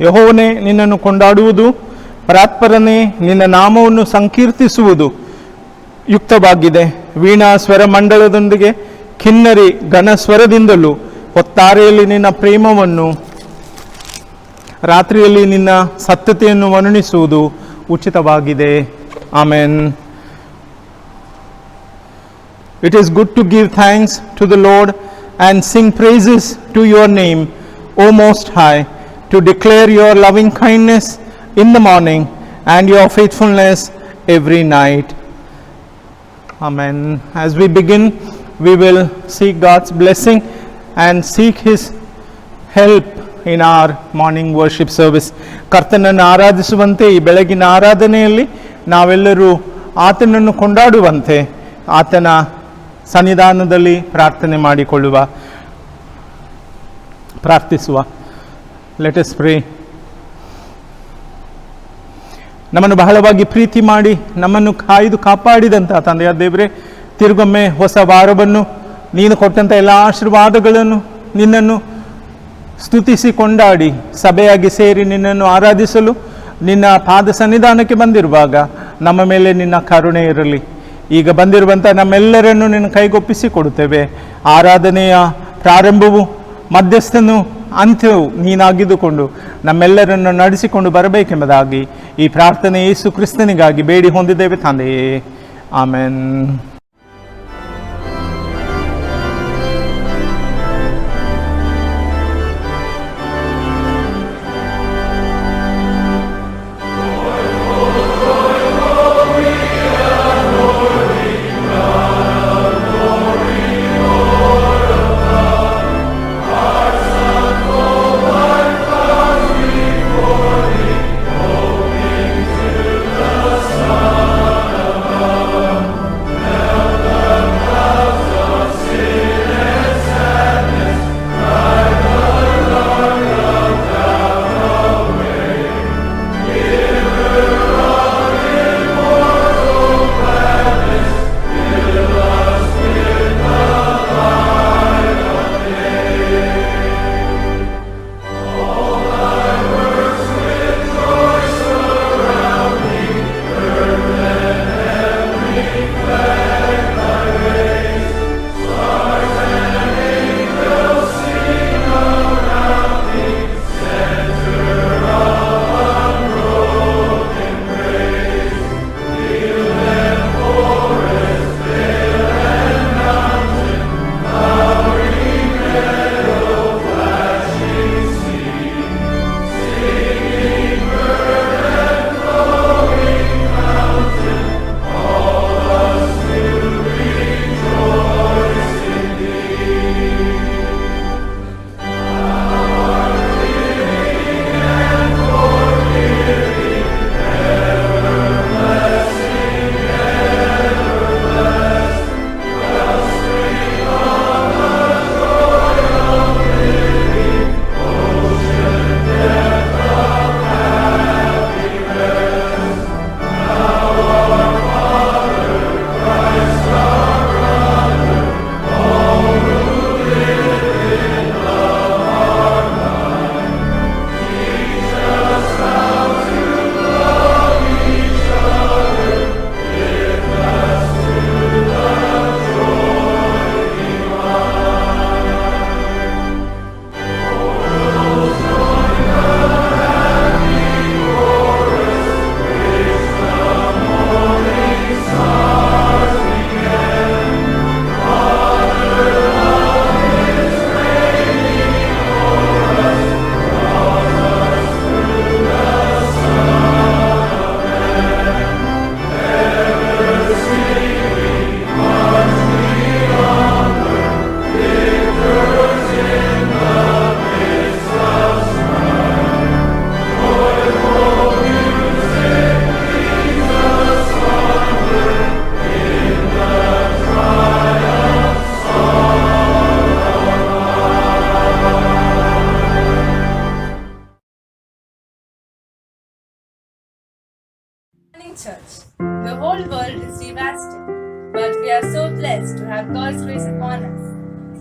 ಯೆಹೋವನೇ, ನಿನ್ನನ್ನು ಕೊಂಡಾಡುವುದು, ಪರಾತ್ಪರನೇ, ನಿನ್ನ ನಾಮವನ್ನು ಸಂಕೀರ್ತಿಸುವುದು ಯುಕ್ತವಾಗಿದೆ. ವೀಣಾ ಸ್ವರಮಂಡಲದೊಂದಿಗೆ ಕಿನ್ನರಿ ಘನಸ್ವರದಿಂದಲೂ ಹೊತ್ತಾರೆಯಲ್ಲಿ ನಿನ್ನ ಪ್ರೇಮವನ್ನು, ರಾತ್ರಿಯಲ್ಲಿ ನಿನ್ನ ಸತ್ಯತೆಯನ್ನು ವರ್ಣಿಸುವುದು ಉಚಿತವಾಗಿದೆ. Amen. It is good to give thanks to the Lord and sing praises to your name, O Most High, to declare your loving kindness in the morning and your faithfulness every night. Amen. As we begin, we will seek God's blessing and seek His help in our morning worship service. ಕರ್ತನನ್ನು ಆರಾಧಿಸುವಂತೆ ಈ ಬೆಳಗಿನ ಆರಾಧನೆಯಲ್ಲಿ ನಾವೆಲ್ಲರೂ ಆತನನ್ನು ಕೊಂಡಾಡುವಂತೆ ಆತನ ಸನ್ನಿಧಾನದಲ್ಲಿ ಪ್ರಾರ್ಥಿಸುವ. Let us pray. ನಮ್ಮನ್ನು ಬಹಳವಾಗಿ ಪ್ರೀತಿ ಮಾಡಿ ನಮ್ಮನ್ನು ಕಾಯ್ದು ಕಾಪಾಡಿದಂಥ ತಂದೆಯ ದೇವರೇ, ತಿರುಗೊಮ್ಮೆ ಹೊಸ ವಾರವನ್ನು, ನೀನು ಕೊಟ್ಟಂಥ ಎಲ್ಲ ಆಶೀರ್ವಾದಗಳನ್ನು, ನಿನ್ನನ್ನು ಸ್ತುತಿಸಿ ಕೊಂಡಾಡಿ ಸಭೆಯಾಗಿ ಸೇರಿ ನಿನ್ನನ್ನು ಆರಾಧಿಸಲು ನಿನ್ನ ಪಾದ ಸನ್ನಿಧಾನಕ್ಕೆ ಬಂದಿರುವಾಗ ನಮ್ಮ ಮೇಲೆ ನಿನ್ನ ಕರುಣೆ ಇರಲಿ. ಈಗ ಬಂದಿರುವಂಥ ನಮ್ಮೆಲ್ಲರನ್ನು ನಿನ್ನ ಕೈಗೊಪ್ಪಿಸಿ ಕೊಡುತ್ತೇವೆ. ಆರಾಧನೆಯ ಪ್ರಾರಂಭವು, ಮಧ್ಯಸ್ಥನು, ಅಂತ್ಯವು ನೀನಾಗಿದ್ದುಕೊಂಡು ನಮ್ಮೆಲ್ಲರನ್ನು ನಡೆಸಿಕೊಂಡು ಬರಬೇಕೆಂಬುದಾಗಿ ಈ ಪ್ರಾರ್ಥನೆ ಯೇಸು ಕ್ರಿಸ್ತನಿಗಾಗಿ ಬೇಡಿ ಹೊಂದಿದ್ದೇವೆ ತಂದೆಯೇ. Amen. Yeah. whole world is devastated, but we are so blessed to have God's grace upon us.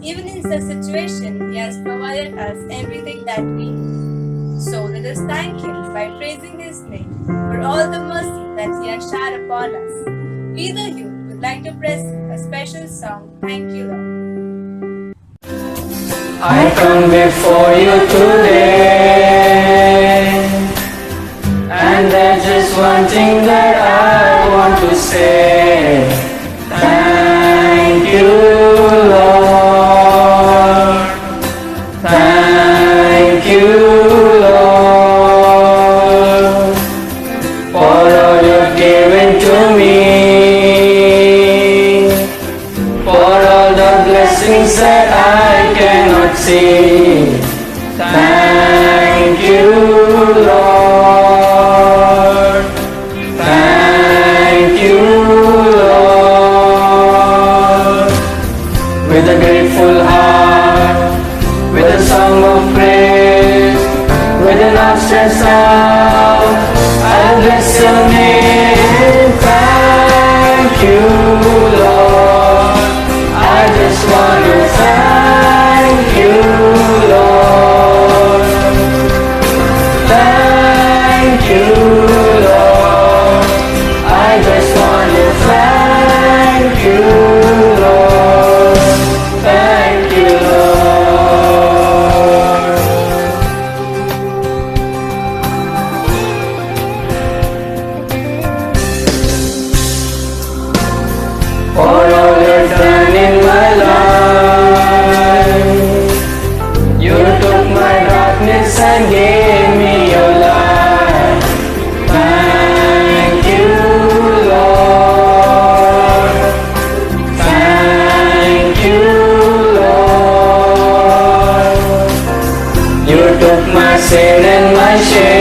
Even in such situation, He has provided us everything that we need. So let us thank Him by praising His name for all the mercy that He has showered upon us. We the youth would like to present a special song, Thank You Lord. I come before you today, and there's just one thing that I want to say. Thank you, Lord. Thank you, Lord, for all you've given to me, for all the blessings that I cannot see. Thank you, Lord. Thank you, Lord. With a grateful heart, with a song of praise, with an outstretched arm, I'll bless your name. Thank you, Lord. I just want to thank you, Lord. Thank you, Lord. I just want to thank you, Lord. Thank you, Lord. For all you've done in my life, you took my darkness and gave me your light. Thank you, Lord. Thank you, Lord. You took my sin and my shame.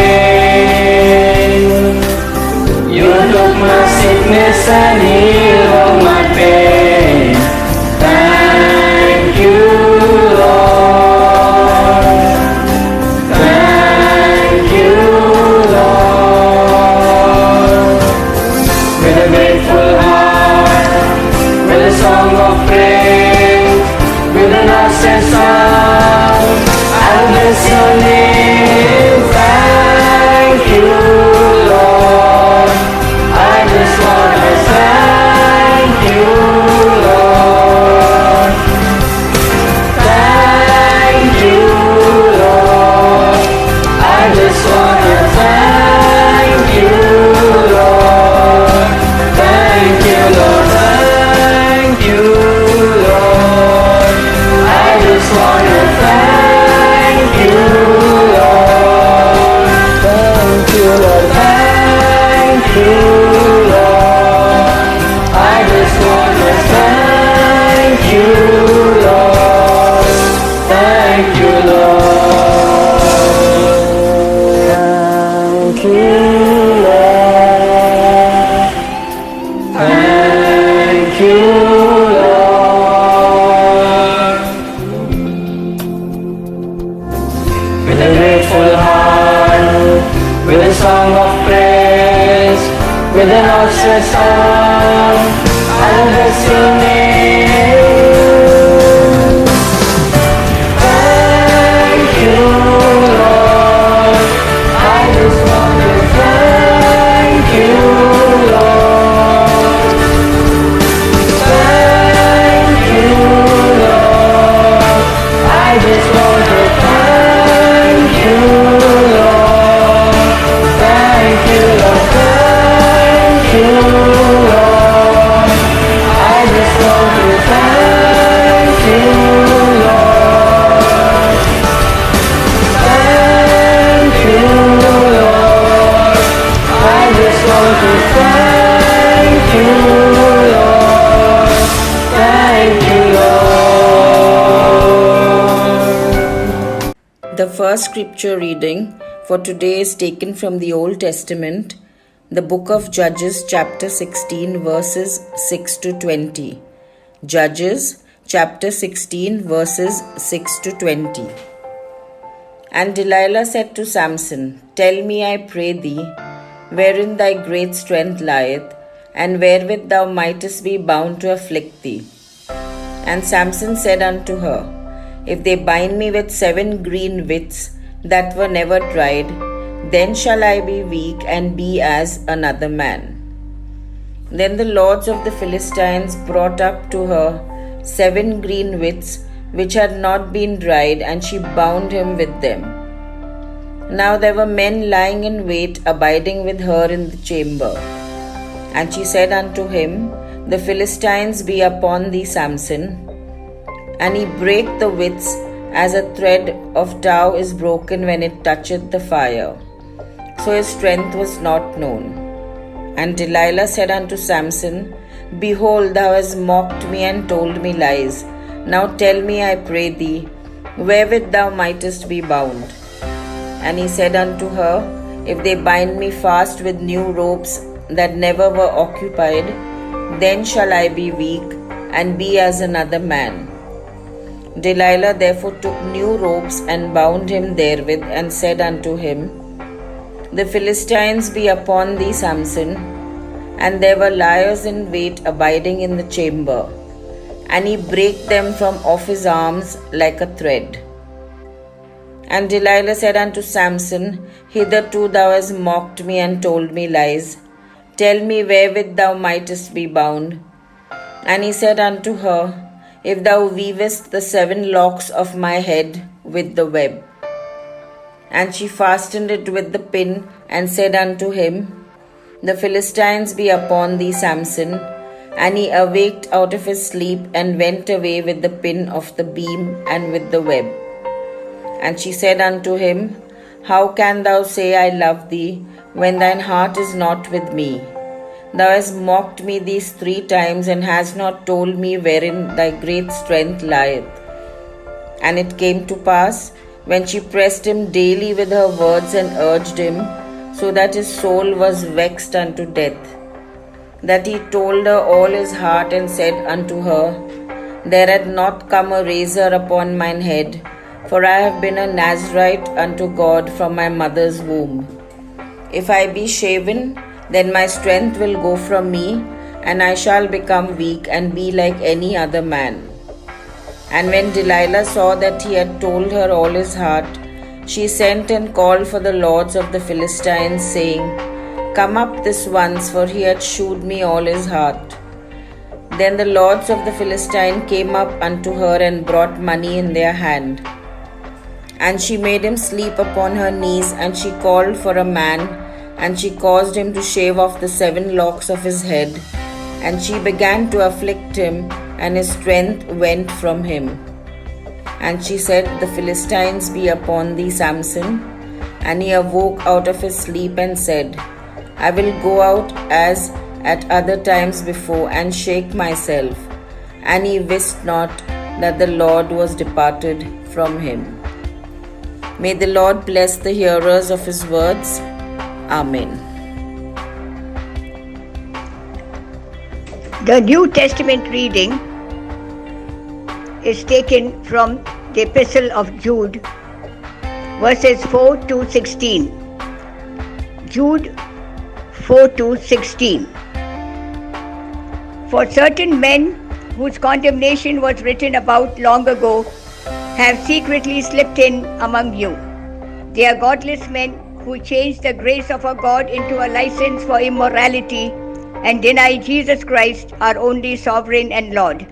You took my sickness and healed all my pain. Thank you, Lord. Thank you, Lord. With a grateful heart, with a song of praise, with an outstretched arm, I'll bless your name. Thank you, Lord. I just want to thank you, Lord. Thank you, Lord. I just want to thank you, Lord. Thank you, Lord. Thank you, Lord. I just want to thank you, Lord. Thank you, Lord. Thank you, Lord. I just want to thank you, Lord. Thank you, Lord. Thank you, Lord. Thank you, Lord. With a grateful heart, with a song of praise, with an outstretched arm, I'll bless your name. Thank you, Lord. I just want to thank you, Lord. Thank you, Lord. I just want to thank you, Lord. Thank you, Lord. Thank you, Lord. I just want to thank you, Lord. Thank you, Lord. I just want to thank you, Lord. Thank you, Lord. The first scripture reading for today is taken from the Old Testament, the book of Judges, chapter 16, verses 6 to 20. Judges, chapter 16, verses 6 to 20. And Delilah said to Samson, Tell me, I pray thee, wherein thy great strength lieth, and wherewith thou mightest be bound to afflict thee. And Samson said unto her, If they bind me with 7 green withs that were never tried, then shall I be weak and be as another man. Then the lords of the Philistines brought up to her 7 green withs which had not been dried, and she bound him with them. Now there were men lying in wait, abiding with her in the chamber. And she said unto him, The Philistines be upon thee, Samson. And he brake the withs as a thread of tow is broken when it toucheth the fire. So his strength was not known. And Delilah said unto Samson, Behold, thou hast mocked me and told me lies. Now tell me, I pray thee, wherewith thou mightest be bound. And he said unto her, If they bind me fast with new ropes that never were occupied, then shall I be weak and be as another man. Delilah therefore took new ropes and bound him therewith, and said unto him, The Philistines be upon thee, Samson. And there were liers in wait abiding in the chamber, and he brake them from off his arms like a thread. And Delilah said unto Samson, Hitherto thou hast mocked me and told me lies. Tell me wherewith thou mightest be bound. And he said unto her, If thou weavest the 7 locks of my head with the web. And she fastened it with the pin, and said unto him, The Philistines be upon thee, Samson. And he awaked out of his sleep, and went away with the pin of the beam and with the web. And she said unto him, How can thou say, I love thee, when thine heart is not with me? Thou hast mocked me these 3 times, and hast not told me wherein thy great strength lieth. And it came to pass, when she pressed him daily with her words and urged him, so that his soul was vexed unto death, that he told her all his heart, and said unto her, There hath not come a razor upon mine head, for I have been a Nazarite unto God from my mother's womb. If I be shaven, then my strength will go from me, and I shall become weak and be like any other man. And when Delilah saw that he had told her all his heart, she sent and called for the lords of the Philistines, saying, Come up this once, for he hath shewed me all his heart. Then the lords of the Philistine came up unto her, and brought money in their hand. And she made him sleep upon her knees, and she called for a man, and she caused him to shave off the 7 locks of his head. And she began to afflict him, and his strength went from him. And she said, The Philistines be upon thee, Samson. And he awoke out of his sleep, and said, I will go out as at other times before, and shake myself. And he wist not that the Lord was departed from him. May the Lord bless the hearers of his words. Amen. The New Testament reading is taken from the Epistle of Jude, verses 4 to 16. Jude 4 to 16. For certain men whose condemnation was written about long ago have secretly slipped in among you. They are godless men who change the grace of our God into a license for immorality and deny Jesus Christ, our only sovereign and Lord.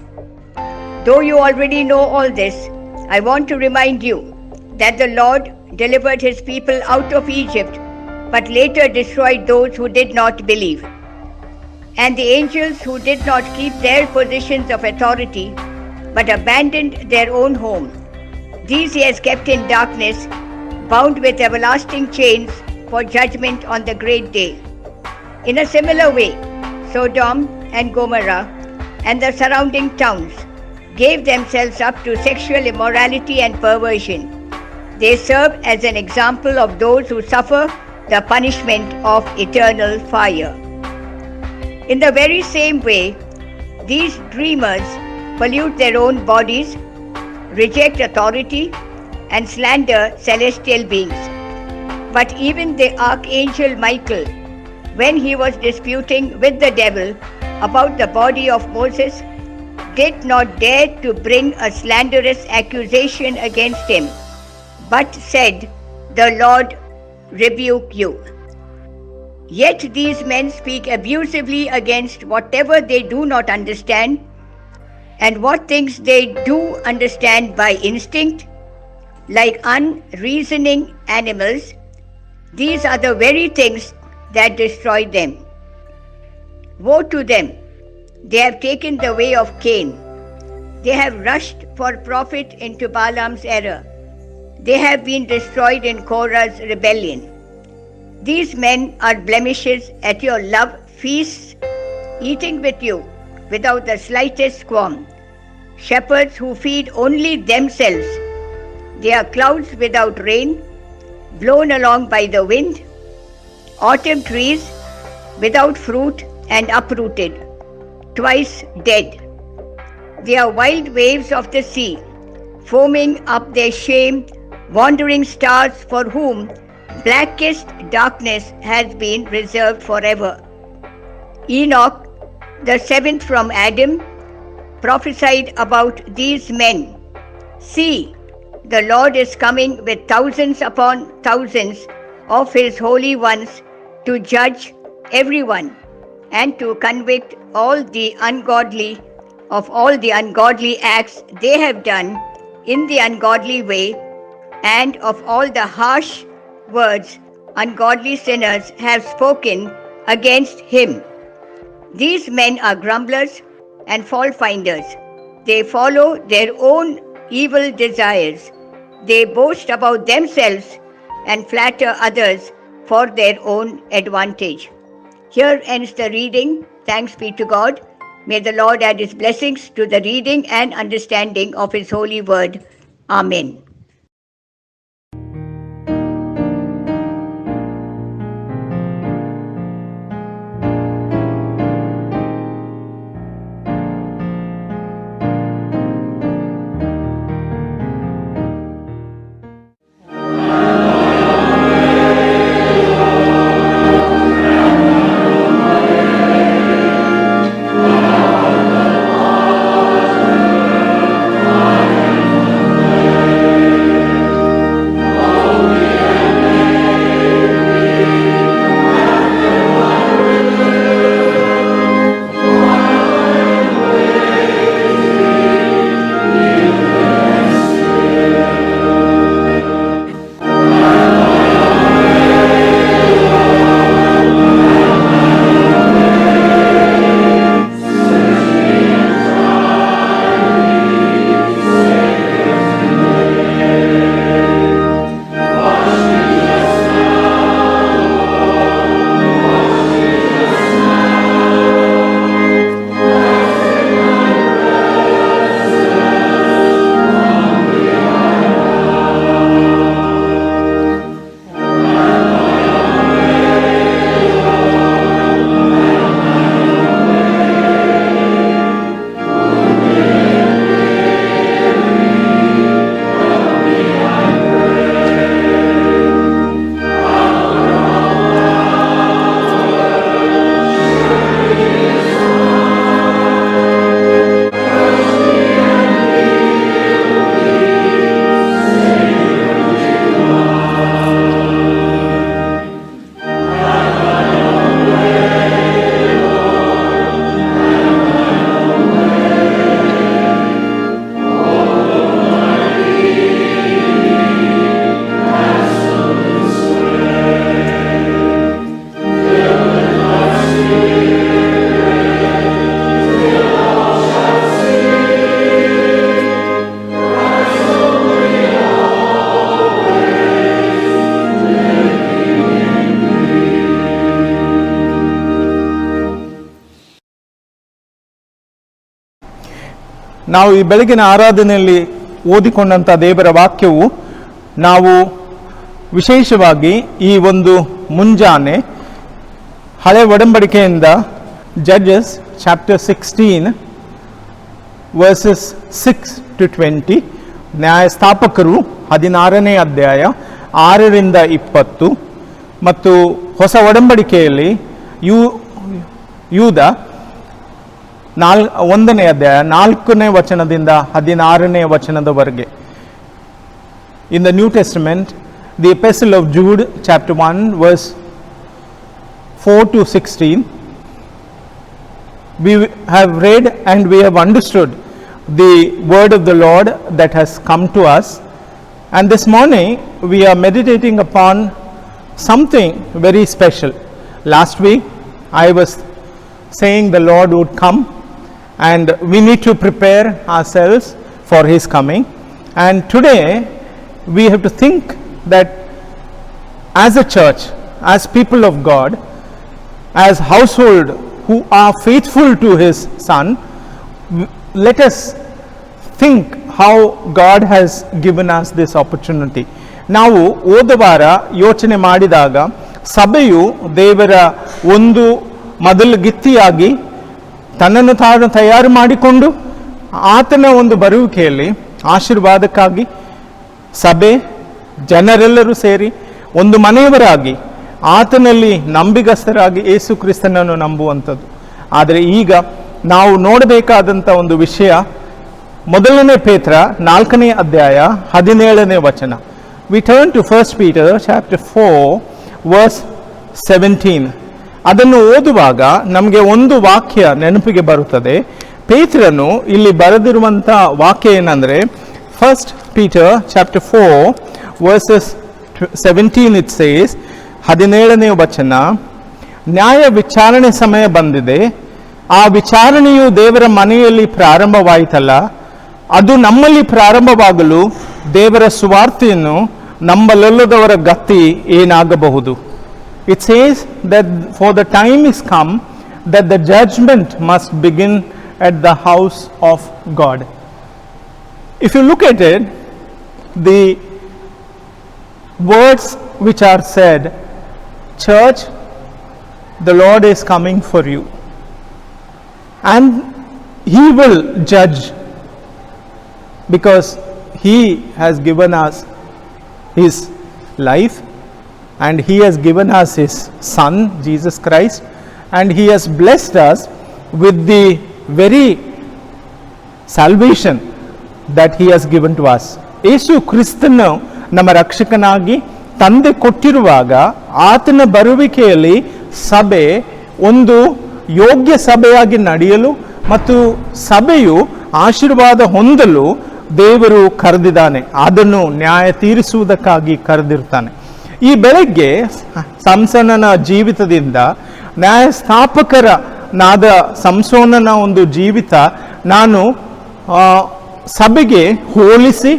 Though you already know all this, I want to remind you that the Lord delivered his people out of Egypt, but later destroyed those who did not believe. And the angels who did not keep their positions of authority, but abandoned their own home, these he has kept in darkness, bound with everlasting chains for judgment on the great day. In a similar way, Sodom and Gomorrah and the surrounding towns gave themselves up to sexual immorality and perversion. They serve as an example of those who suffer the punishment of eternal fire. In the very same way, these dreamers pollute their own bodies, reject authority, and slander celestial beings. But even the archangel Michael, when he was disputing with the devil about the body of Moses, did not dare to bring a slanderous accusation against him, but said, "The Lord rebuke you." Yet these men speak abusively against whatever they do not understand, and what things they do understand by instinct, like unreasoning animals. These are the very things that destroy them. Woe to them! They have taken the way of Cain. They have rushed for profit into Balaam's error. They have been destroyed in Korah's rebellion. These men are blemishes at your love feasts, eating with you without the slightest qualm. Shepherds who feed only themselves. They are clouds without rain, blown along by the wind, autumn trees without fruit and uprooted, twice dead. They are wild waves of the sea, foaming up their shame, wandering stars for whom blackest darkness has been reserved forever. Enoch, the seventh from Adam, prophesied about these men. See, the Lord is coming with thousands upon thousands of his holy ones to judge everyone and to convict all the ungodly of all the ungodly acts they have done in the ungodly way, and of all the harsh words ungodly sinners have spoken against him. These men are grumblers and fault finders. They follow their own evil desires. They boast about themselves and flatter others for their own advantage. Here ends the reading. Thanks be to God. May the Lord add his blessings to the reading and understanding of his holy word. Amen. ನಾವು ಈ ಬೆಳಗಿನ ಆರಾಧನೆಯಲ್ಲಿ ಓದಿಕೊಂಡಂಥ ದೇವರ ವಾಕ್ಯವು ನಾವು ವಿಶೇಷವಾಗಿ ಈ ಒಂದು ಮುಂಜಾನೆ ಹಳೆ ಒಡಂಬಡಿಕೆಯಿಂದ ಜಡ್ಜಸ್ ಚಾಪ್ಟರ್ 16 ವರ್ಸಸ್ 6 to 20, ನ್ಯಾಯಸ್ಥಾಪಕರು 16ನೇ ಅಧ್ಯಾಯ 6 ರಿಂದ 20, ಮತ್ತು ಹೊಸ ಒಡಂಬಡಿಕೆಯಲ್ಲಿ ಯೂದ 1ನೇ ಅಧ್ಯಾಯ 4ನೇ ವಚನದಿಂದ 16ನೇ ವಚನದವರೆಗೆ. In the New Testament, the Epistle of Jude, chapter 1, verse 4 to 16, we have read and we have understood the word of the Lord that has come to us. And this morning, we are meditating upon something very special. Last week, I was saying the Lord would come and we need to prepare ourselves for His coming. And today, we have to think that as a church, as people of God, as household who are faithful to His Son, let us think how God has given us this opportunity. ನಾವು ಹೋದ ವಾರ ಯೋಚನೆ ಮಾಡಿದಾಗ ಸಭೆಯು ದೇವರ ಒಂದು ಮೊದಲು ಗಿತ್ತಿಯಾಗಿ ತನ್ನನ್ನು ತಾನು ತಯಾರು ಮಾಡಿಕೊಂಡು ಆತನ ಒಂದು ಬರುವಿಕೆಯಲ್ಲಿ ಆಶೀರ್ವಾದಕ್ಕಾಗಿ ಸಭೆ ಜನರೆಲ್ಲರೂ ಸೇರಿ ಒಂದು ಮನೆಯವರಾಗಿ ಆತನಲ್ಲಿ ನಂಬಿಗಸ್ತರಾಗಿ ಯೇಸು ಕ್ರಿಸ್ತನನ್ನು ನಂಬುವಂಥದ್ದು. ಆದರೆ ಈಗ ನಾವು ನೋಡಬೇಕಾದಂಥ ಒಂದು ವಿಷಯ, 1ನೇ ಪೇತ್ರ 4ನೇ ಅಧ್ಯಾಯ 17ನೇ ವಚನ. We turn to 1 Peter chapter 4 verse 17. ಅದನ್ನು ಓದುವಾಗ ನಮಗೆ ಒಂದು ವಾಕ್ಯ ನೆನಪಿಗೆ ಬರುತ್ತದೆ. ಪೇತ್ರನು ಇಲ್ಲಿ ಬರೆದಿರುವಂಥ ವಾಕ್ಯ ಏನಂದರೆ, 1 Peter chapter 4 verses 17 it says, 17ನೇ ವಚನ, ನ್ಯಾಯ ವಿಚಾರಣೆ ಸಮಯ ಬಂದಿದೆ, ಆ ವಿಚಾರಣೆಯು ದೇವರ ಮನೆಯಲ್ಲಿ ಪ್ರಾರಂಭವಾಯಿತಲ್ಲ, ಅದು ನಮ್ಮಲ್ಲಿ ಪ್ರಾರಂಭವಾಗಲು ದೇವರ ಸುವಾರ್ತೆಯನ್ನು ನಂಬಲೊಲ್ಲದವರ ಗತಿ ಏನಾಗಬಹುದು. It says that for the time is come that the judgment must begin at the house of God. If you look at it, the words which are said, church, the Lord is coming for you and He will judge, because He has given us His life and He has given us His Son, Jesus Christ, and He has blessed us with the very salvation that He has given to us. ಯೇಸು ಕ್ರಿಸ್ತನು ನಮ್ಮ ರಕ್ಷಕನಾಗಿ ತಂದೆ ಕೊಟ್ಟಿರುವಾಗ ಆತನ ಬರುವಿಕೆಯಲ್ಲಿ ಸಭೆ ಒಂದು ಯೋಗ್ಯ ಸಭೆಯಾಗಿ ನಡೆಯಲು ಮತ್ತು ಸಭೆಯು ಆಶೀರ್ವಾದ ಹೊಂದಲು ದೇವರು ಕರೆದಿದ್ದಾನೆ. ಅದನ್ನು ನ್ಯಾಯ ತೀರಿಸುವುದಕ್ಕಾಗಿ ಕರೆದಿರ್ತಾನೆ. ಈ ಬೆಳಗ್ಗೆ ಸಂಸನನ ಜೀವಿತದಿಂದ ನ್ಯಾಯಸ್ಥಾಪಕರನಾದ ಸಂಸೋನನ ಒಂದು ಜೀವಿತ ನಾನು ಸಭೆಗೆ ಹೋಲಿಸಿ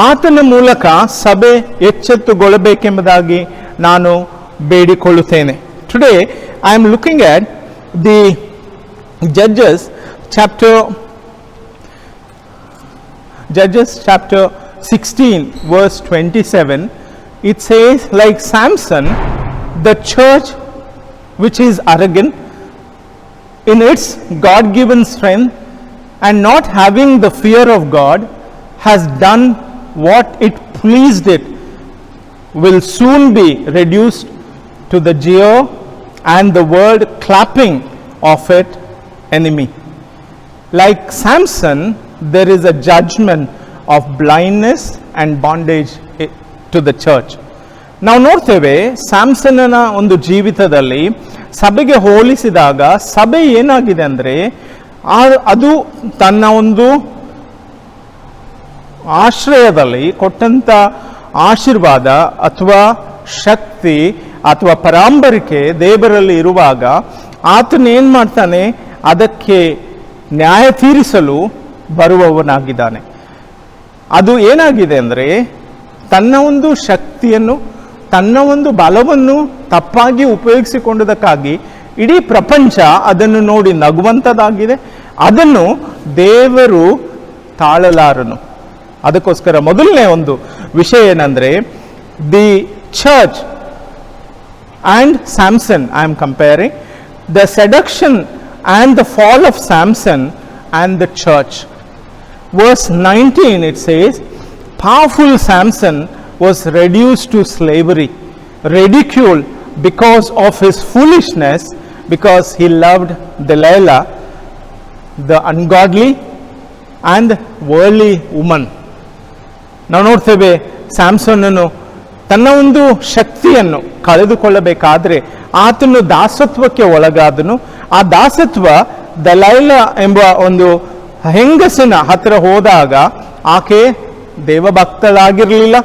ಆತನ ಮೂಲಕ ಸಭೆ ಎಚ್ಚೆತ್ತುಗೊಳ್ಳಬೇಕೆಂಬುದಾಗಿ ನಾನು ಬೇಡಿಕೊಳ್ಳುತ್ತೇನೆ. Today I am looking at the Judges chapter 16 verse 27. It says, like Samson, the church which is arrogant in its God-given strength and not having the fear of God has done what it pleased it, will soon be reduced to the jeer and the word clapping of it enemy. Like Samson, there is a judgment of blindness and bondage to the church. ನಾವು ನೋಡ್ತೇವೆ ಸ್ಯಾಮ್ಸನ್ನ ಒಂದು ಜೀವಿತದಲ್ಲಿ ಸಭೆಗೆ ಹೋಲಿಸಿದಾಗ ಸಭೆ ಏನಾಗಿದೆ ಅಂದರೆ ಅದು ತನ್ನ ಒಂದು ಆಶ್ರಯದಲ್ಲಿ ಕೊಟ್ಟಂಥ ಆಶೀರ್ವಾದ ಅಥವಾ ಶಕ್ತಿ ಅಥವಾ ಪರಾಂಬರಿಕೆ ದೇವರಲ್ಲಿ ಇರುವಾಗ ಆತನ ಏನು ಮಾಡ್ತಾನೆ, ಅದಕ್ಕೆ ನ್ಯಾಯ ತೀರಿಸಲು ಬರುವವನಾಗಿದ್ದಾನೆ. ಅದು ಏನಾಗಿದೆ ಅಂದರೆ ತನ್ನ ಒಂದು ಶಕ್ತಿಯನ್ನು ತನ್ನ ಒಂದು ಬಲವನ್ನು ತಪ್ಪಾಗಿ ಉಪಯೋಗಿಸಿಕೊಂಡದಕ್ಕಾಗಿ ಇಡೀ ಪ್ರಪಂಚ ಅದನ್ನು ನೋಡಿ ನಗುವಂಥದ್ದಾಗಿದೆ. ಅದನ್ನು ದೇವರು ತಾಳಲಾರನು. ಅದಕ್ಕೋಸ್ಕರ ಮೊದಲನೇ ಒಂದು ವಿಷಯ ಏನಂದರೆ the church and Samson, I am comparing the seduction and the fall of Samson and the church. Verse 19 it says, powerful Samson was reduced to slavery, ridiculed because of his foolishness because he loved Delilah, the ungodly and worldly woman. ನಾವು ನೋಡ್ತೇವೆ ಸ್ಯಾಮ್ಸನ್ನನು ತನ್ನ ಒಂದು ಶಕ್ತಿಯನ್ನು ಕಳೆದುಕೊಳ್ಳಬೇಕಾದ್ರೆ ಆತನು ದಾಸತ್ವಕ್ಕೆ ಒಳಗಾದನು. ಆ ದಾಸತ್ವ ದಲೈಲ ಎಂಬ ಒಂದು ಹೆಂಗಸಿನ ಹತ್ತಿರ ಹೋದಾಗ ಆಕೆ ದೇವಭಕ್ತಳಾಗಿರಲಿಲ್ಲ.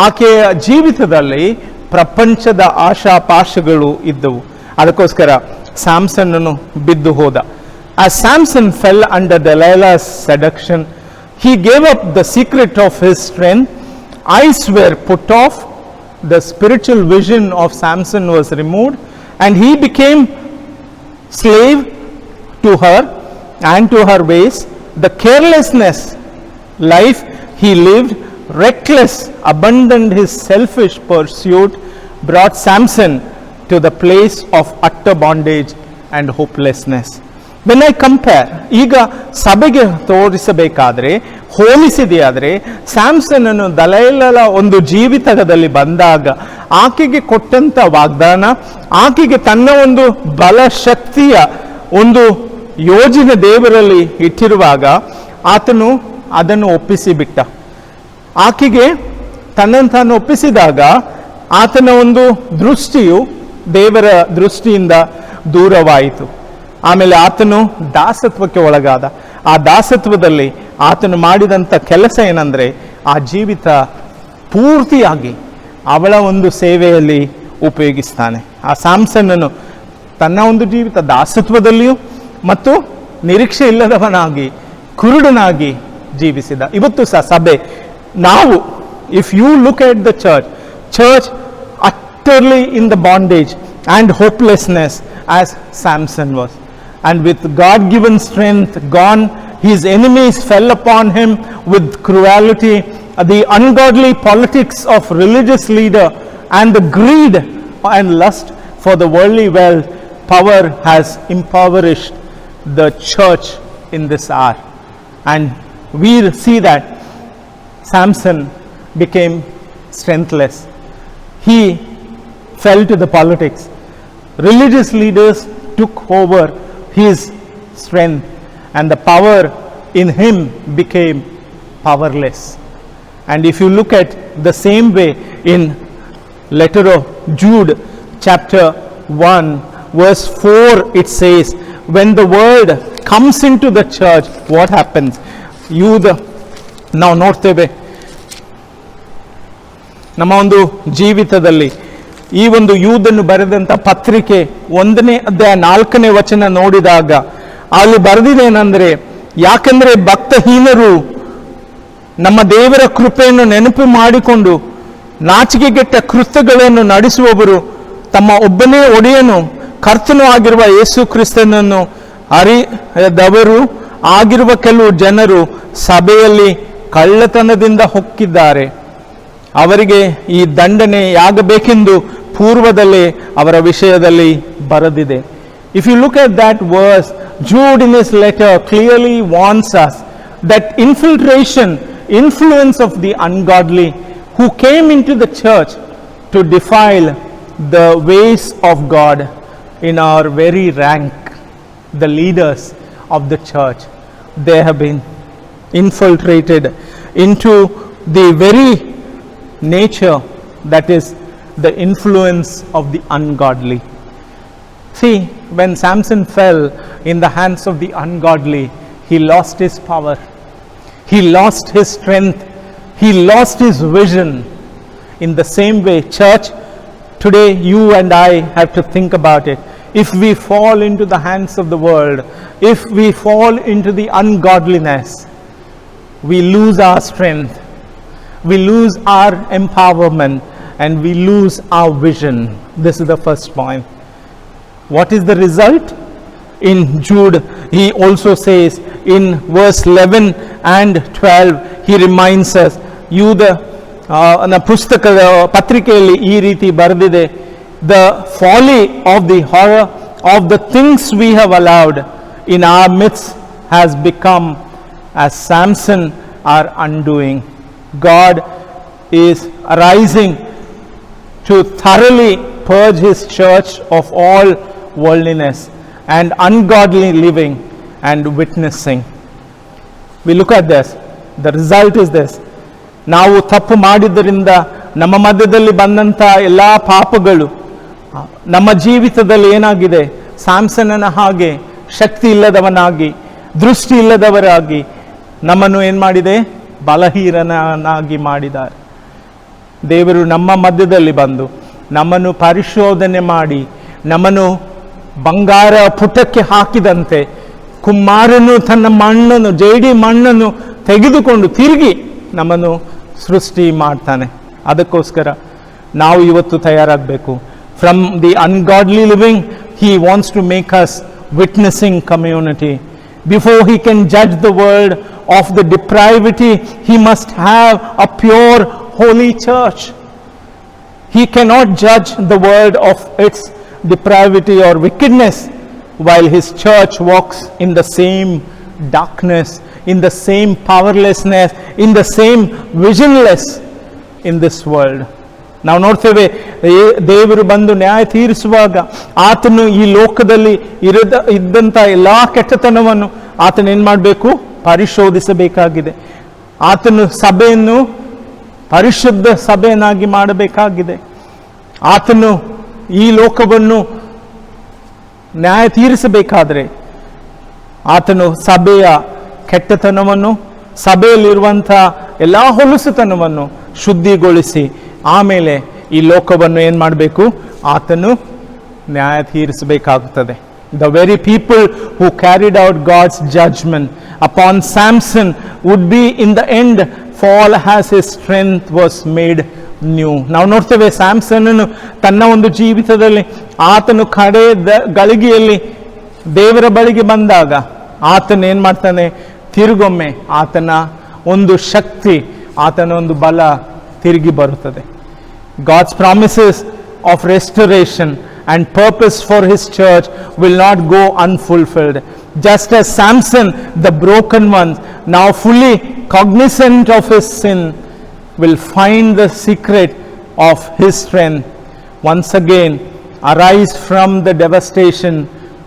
ಆಕೆಯ ಜೀವಿತದಲ್ಲಿ ಪ್ರಪಂಚದ ಆಶಾಪಾಶಗಳು ಇದ್ದವು. ಅದಕ್ಕೋಸ್ಕರ ಸ್ಯಾಮ್ಸನ್ನನು ಬಿದ್ದು ಹೋದ. As Samson fell under Delilah's seduction, he gave up the secret of his strength. Eyes were put off. The spiritual vision of Samson was removed, and he became slave to her and to her ways. The carelessness life he lived, reckless, abandoned his selfish pursuit, brought Samson to the place of utter bondage and hopelessness. When I compare, ಈಗ ಸಭೆಗೆ ತೋರಿಸಬೇಕಾದ್ರೆ ಹೋಲಿಸಿದೆಯಾದರೆ ಸ್ಯಾಮ್ಸನ್ನನು ದಲೈಲಳ ಒಂದು ಜೀವಿತದಲ್ಲಿ ಬಂದಾಗ ಆಕೆಗೆ ಕೊಟ್ಟಂತ ವಾಗ್ದಾನ, ಆಕೆಗೆ ತನ್ನ ಒಂದು ಬಲಶಕ್ತಿಯ ಒಂದು ಯೋಜನೆ ದೇವರಲ್ಲಿ ಇಟ್ಟಿರುವಾಗ ಆತನು ಅದನ್ನು ಒಪ್ಪಿಸಿಬಿಟ್ಟ. ಆಕೆಗೆ ತನ್ನನ್ನು ತಾನು ಒಪ್ಪಿಸಿದಾಗ ಆತನ ಒಂದು ದೃಷ್ಟಿಯು ದೇವರ ದೃಷ್ಟಿಯಿಂದ ದೂರವಾಯಿತು. ಆಮೇಲೆ ಆತನು ದಾಸತ್ವಕ್ಕೆ ಒಳಗಾದ. ಆ ದಾಸತ್ವದಲ್ಲಿ ಆತನು ಮಾಡಿದಂಥ ಕೆಲಸ ಏನಂದರೆ ಆ ಜೀವಿತ ಪೂರ್ತಿಯಾಗಿ ಅವಳ ಒಂದು ಸೇವೆಯಲ್ಲಿ ಉಪಯೋಗಿಸ್ತಾನೆ. ಆ ಸ್ಯಾಮ್ಸನ್ನನು ತನ್ನ ಒಂದು ಜೀವಿತ ದಾಸತ್ವದಲ್ಲಿಯೂ ಮತ್ತು ನಿರೀಕ್ಷೆ ಇಲ್ಲದವನಾಗಿ ಕುರುಡನಾಗಿ ಜೀವಿಸಿದ. ಇವತ್ತು ಸಹ ಸಭೆ ನಾವು, if you look at the church utterly in the bondage and hopelessness as Samson was. And with God-given strength gone, his enemies fell upon him with cruelty. The ungodly politics of religious leader and the greed and lust for the worldly wealth, power has impoverished the church in this hour. And we see that Samson became strengthless. He fell to the politics. Religious leaders took over his strength, and the power in him became powerless. And if you look at the same way in letter of Jude chapter 1 verse 4, it says, when the word comes into the church, what happens? ನಾವು ನೋಡ್ತೇವೆ ನಮ್ಮ ಒಂದು ಜೀವಿತದಲ್ಲಿ ಈ ಒಂದು ಯೂದನ್ನು ಬರೆದಂಥ ಪತ್ರಿಕೆ 1ನೇ ಅಧ್ಯಾಯ 4ನೇ ವಚನ ನೋಡಿದಾಗ ಅಲ್ಲಿ ಬರೆದಿದೇನೆಂದರೆ, ಯಾಕೆಂದರೆ ಭಕ್ತಹೀನರು ನಮ್ಮ ದೇವರ ಕೃಪೆಯನ್ನು ನೆನಪು ಮಾಡಿಕೊಂಡು ನಾಚಿಕೆಗೆಟ್ಟ ಕೃತ್ಯಗಳನ್ನು ನಡೆಸುವವರು ತಮ್ಮ ಒಬ್ಬನೇ ಒಡೆಯನು ಕರ್ತನೂ ಆಗಿರುವ ಯೇಸು ಕ್ರಿಸ್ತನನ್ನು ಅರಿಯದವರು ಆಗಿರುವ ಕೆಲವು ಜನರು ಸಭೆಯಲ್ಲಿ ಕಳ್ಳತನದಿಂದ ಹೊಕ್ಕಿದ್ದಾರೆ. ಅವರಿಗೆ ಈ ದಂಡನೆಯಾಗಬೇಕೆಂದು ಪೂರ್ವದಲ್ಲೇ ಅವರ ವಿಷಯದಲ್ಲಿ ಬರೆದಿದೆ. If you look at that verse, Jude in his letter clearly warns us that influence of the ungodly who came into the church to defile the ways of God in our very rank, the leaders of the church, they have been infiltrated into the very nature that is the influence of the ungodly. See, when Samson fell in the hands of the ungodly, he lost his power, he lost his strength, he lost his vision. In the same way, church, today you and I have to think about it. If we fall into the hands of the world, if we fall into the ungodliness, we lose our strength, we lose our empowerment, and we lose our vision. This is the first point. What is the result? In Jude, he also says in verse 11 and 12, he reminds us, ಪುಸ್ತಕದ ಪತ್ರಿಕೆಯಲ್ಲಿ ಈ ರೀತಿ ಬರೆದಿದೆ, the folly of the horror of the things we have allowed in our midst has become as Samson our undoing. God is arising to thoroughly purge his church of all worldliness and ungodly living and witnessing. We look at this. The result is this. ನಾವು ತಪ್ಪು ಮಾಡಿದ್ದರಿಂದ ನಮ್ಮ ಮಧ್ಯದಲ್ಲಿ ಬಂದಂಥ ಎಲ್ಲ ಪಾಪಗಳು ನಮ್ಮ ಜೀವಿತದಲ್ಲಿ ಏನಾಗಿದೆ, ಸ್ಯಾಮ್ಸನನ ಹಾಗೆ ಶಕ್ತಿ ಇಲ್ಲದವನಾಗಿ, ದೃಷ್ಟಿ ಇಲ್ಲದವರಾಗಿ ನಮ್ಮನ್ನು ಏನು ಮಾಡಿದೆ, ಬಲಹೀನನಾಗಿ ಮಾಡಿದ್ದಾರೆ. ದೇವರು ನಮ್ಮ ಮಧ್ಯದಲ್ಲಿ ಬಂದು ನಮ್ಮನ್ನು ಪರಿಶೋಧನೆ ಮಾಡಿ ನಮ್ಮನ್ನು ಬಂಗಾರ ಪುಟಕ್ಕೆ ಹಾಕಿದಂತೆ ಕುಮಾರನು ತನ್ನ ಮಣ್ಣನ್ನು, ಜೇಡಿ ಮಣ್ಣನ್ನು ತೆಗೆದುಕೊಂಡು ತಿರುಗಿ ನಮ್ಮನ್ನು ಸೃಷ್ಟಿ ಮಾಡ್ತಾನೆ. ಅದಕ್ಕೋಸ್ಕರ ನಾವು ಇವತ್ತು ತಯಾರಾಗಬೇಕು. From the ungodly living he wants to make us witnessing community. Before he can judge the world of the depravity, he must have a pure holy church. He cannot judge the world of its depravity or wickedness while his church walks in the same darkness, in the same powerlessness, in the same visionless in this world. ನಾವು ನೋಡ್ತೇವೆ, ದೇವರು ಬಂದು ನ್ಯಾಯ ತೀರಿಸುವಾಗ ಆತನು ಈ ಲೋಕದಲ್ಲಿ ಇದ್ದಂಥ ಎಲ್ಲ ಕೆಟ್ಟತನವನ್ನು ಆತನು ಏನು ಮಾಡಬೇಕು, ಪರಿಶೋಧಿಸಬೇಕಾಗಿದೆ. ಆತನು ಸಭೆಯನ್ನು ಪರಿಶುದ್ಧ ಸಭೆಯನ್ನಾಗಿ ಮಾಡಬೇಕಾಗಿದೆ. ಆತನು ಈ ಲೋಕವನ್ನು ನ್ಯಾಯ ತೀರಿಸಬೇಕಾದರೆ ಆತನು ಸಭೆಯ ಕೆಟ್ಟತನವನ್ನು, ಸಭೆಯಲ್ಲಿರುವಂಥ ಎಲ್ಲ ಹೊಲಸುತನವನ್ನು ಶುದ್ಧಿಗೊಳಿಸಿ ಆಮೇಲೆ ಈ ಲೋಕವನ್ನು ಏನು ಮಾಡಬೇಕು, ಆತನು ನ್ಯಾಯ ತೀರಿಸಬೇಕಾಗುತ್ತದೆ. The very people who carried out God's judgment upon Samson would be in the end fall as his strength was made new. ನಾವು ನೋಡ್ತೇವೆ, ಸ್ಯಾಮ್ಸನನು ತನ್ನ ಒಂದು ಜೀವಿತದಲ್ಲಿ ಆತನು ಕಡೆ ಗಳಿಗೆಯಲ್ಲಿ ದೇವರ ಬಳಿಗೆ ಬಂದಾಗ ಆತನು ಏನು ಮಾಡ್ತಾನೆ, ತಿರುಗೊಮ್ಮೆ ಆತನ ಒಂದು ಶಕ್ತಿ, ಆತನ ಒಂದು ಬಲ ತಿರುಗಿ ಬರುತ್ತದೆ. God's promises of restoration and purpose for his church will not go unfulfilled. Just as Samson, the broken one, now fully cognizant of his sin, will find the secret of his strength, once again arise from the devastation